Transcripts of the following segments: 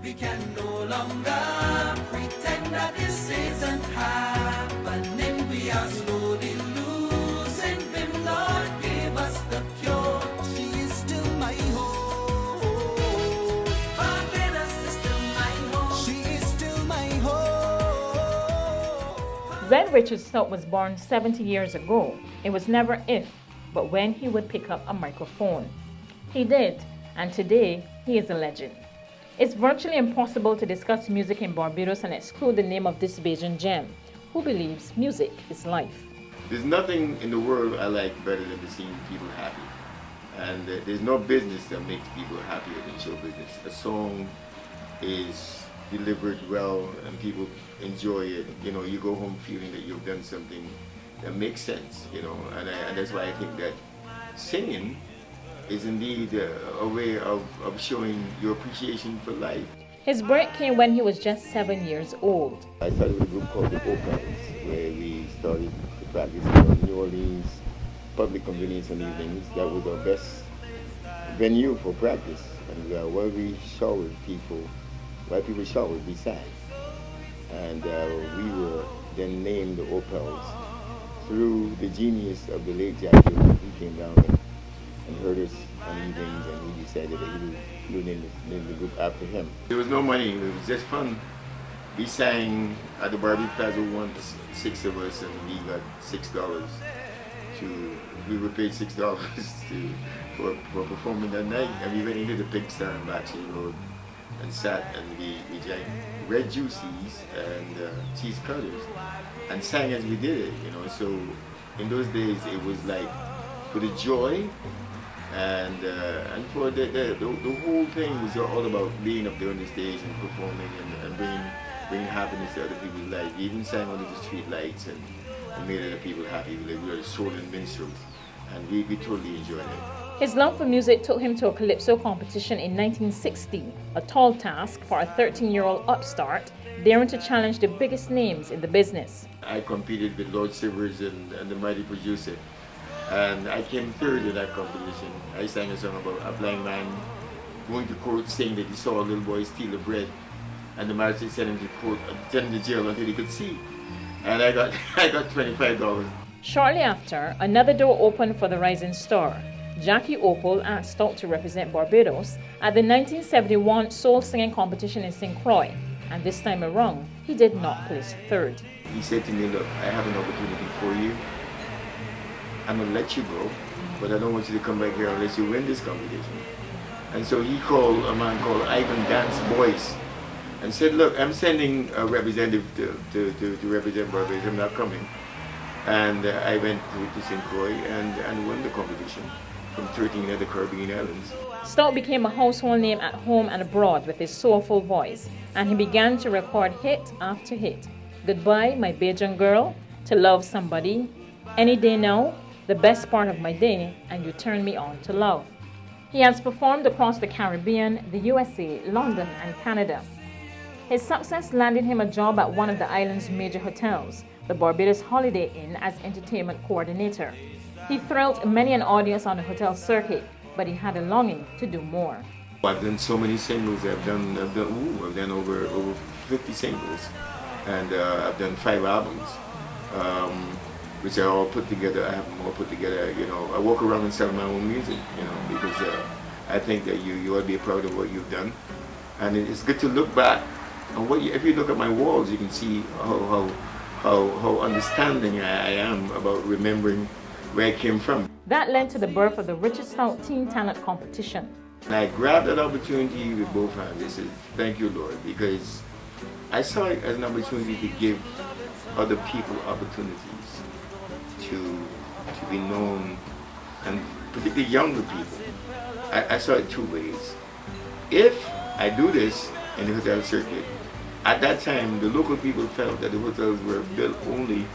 We can no longer pretend that this isn't happening. We are slowly losing Vim. Lord, give us the cure. She is still my home. Barbados is still my home. She is still my home. When Richard Stoute was born 70 years ago, it was never if, but when he would pick up a microphone. He did, and today he is a legend. It's virtually impossible to discuss music in Barbados and exclude the name of this Bajan Gem, who believes music is life. There's nothing in the world I like better than to see people happy. And there's no business that makes people happier than show business. A song is delivered well and people enjoy it. You know, you go home feeling that you've done something that makes sense, you know, and that's why I think that singing is indeed a way of showing your appreciation for life. His break came when he was just 7 years old. I started with a group called the Opals, where we started to practice in New Orleans, public convenience on evenings. That was our best venue for practice. And while we showered people, while people showered, we sang. And we were then named the Opals through the genius of the late Jack Hill. He came down and heard us on evenings, and he decided that he would name the group after him. There was no money, it was just fun. We sang at the Barbie Plaza once, 6 of us, and we got $6 we were paid $6 for performing that night. And we went into the Pigsty on Batchy Road and sat, and we drank red juices and cheese cutters and sang as we did it, you know. So in those days it was like for the joy and for the whole thing was all about being up there on the stage and performing and bringing happiness to other people's lives. We even sang under the street lights and made other people happy. We were the soul and minstrels, and we totally enjoyed it. His love for music took him to a calypso competition in 1960, a tall task for a 13-year-old upstart daring to challenge the biggest names in the business. I competed with Lord Sivers and the Mighty Producer, and I came third in that competition. I sang a song about a blind man going to court saying that he saw a little boy steal the bread, and the magistrate sent him to court, sent him to jail until he could see. And I got $25. Shortly after, another door opened for the rising star. Jackie Opal asked Stoute to represent Barbados at the 1971 soul singing competition in St. Croix, and this time around, he did not place third. He said to me, look, I have an opportunity for you. I'm going to let you go, but I don't want you to come back here unless you win this competition. And so he called a man called Ivan Dance Boyce and said, look, I'm sending a representative to represent Barbados. I'm not coming. And I went to St. Croix and won the competition from 13 other Caribbean islands. Stoute became a household name at home and abroad with his soulful voice, and he began to record hit after hit. Goodbye, My Bajan Girl, To Love Somebody, Any Day Now, The Best Part of My Day, and You Turn Me On to Love. He has performed across the Caribbean, the USA, London, and Canada. His success landed him a job at one of the island's major hotels, the Barbados Holiday Inn, as entertainment coordinator. He thrilled many an audience on the hotel circuit, but he had a longing to do more. I've done so many singles. I've done over 50 singles, and I've done 5 albums, which are all put together. I have them all put together. You know, I walk around and sell my own music. You know, because I think that you ought to be proud of what you've done, and it's good to look back. And if you look at my walls, you can see how understanding I am about remembering where I came from. That led to the birth of the Richard Stoute Teen Talent Competition. And I grabbed that opportunity with both hands. I said, thank you, Lord, because I saw it as an opportunity to give other people opportunities to be known, and particularly younger people. I saw it 2 ways. If I do this in the hotel circuit, at that time, the local people felt that the hotels were built only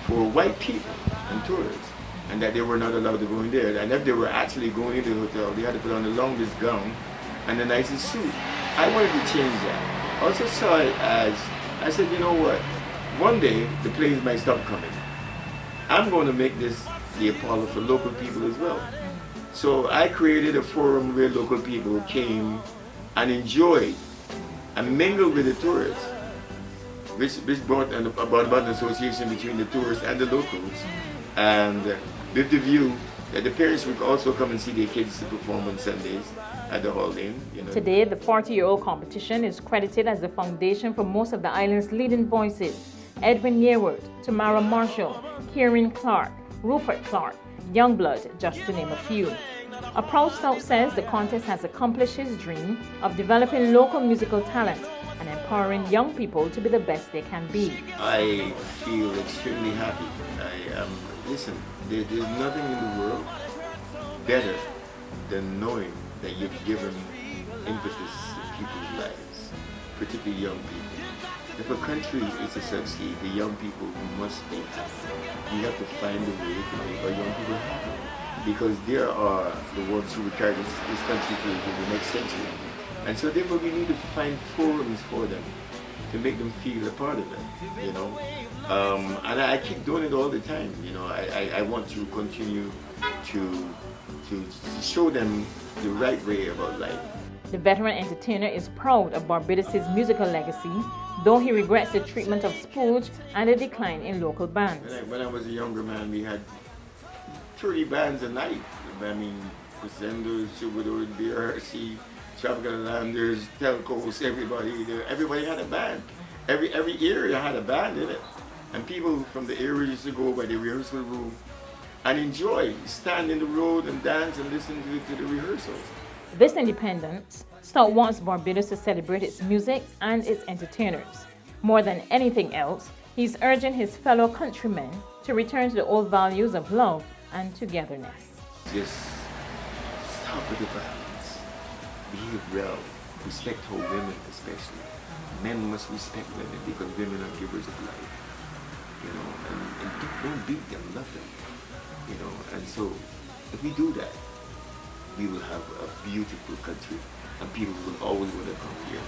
for white people and tourists, and that they were not allowed to go in there. And if they were actually going into the hotel, they had to put on the longest gown and the nicest suit. I wanted to change that. I also saw it as, I said, you know what, one day the planes might stop coming. I'm going to make this the Apollo for local people as well. So I created a forum where local people came and enjoyed and mingle with the tourists, which brought about an association between the tourists and the locals, and with the view that the parents would also come and see their kids perform on Sundays at the Hall Inn. You know. Today, the 40-year-old competition is credited as the foundation for most of the island's leading voices: Edwin Yearwood, Tamara Marshall, Kieran Clark, Rupert Clark, Youngblood, just to name a few. A proud Stoute says the contest has accomplished his dream of developing local musical talent and empowering young people to be the best they can be. I feel extremely happy. Listen, there's nothing in the world better than knowing that you've given impetus to people's lives, particularly young people. If a country is to succeed, the young people must be happy. We have to find a way to make our young people happy, because they are the ones who will carry this country to the next century. And so therefore we need to find forums for them to make them feel a part of it, you know. And I keep doing it all the time, you know. I want to continue to show them the right way about life. The veteran entertainer is proud of Barbados' musical legacy, though he regrets the treatment of Spooge and the decline in local bands. When I was a younger man, we had 30 bands a night. I mean, Crescendos, Troubadours, BRC, Tropical Landers, Telcos, everybody had a band. Every area had a band in it. And people from the area used to go by the rehearsal room and enjoy, stand in the road and dance and listen to the rehearsals. This independence, Stoute wants Barbados to celebrate its music and its entertainers. More than anything else, he's urging his fellow countrymen to return to the old values of love and togetherness. Just stop with the violence. Behave well. Respect our women especially. Men must respect women because women are givers of life. You know, and don't beat them, love them. You know, and so if we do that, we will have a beautiful country and people will always want to come here.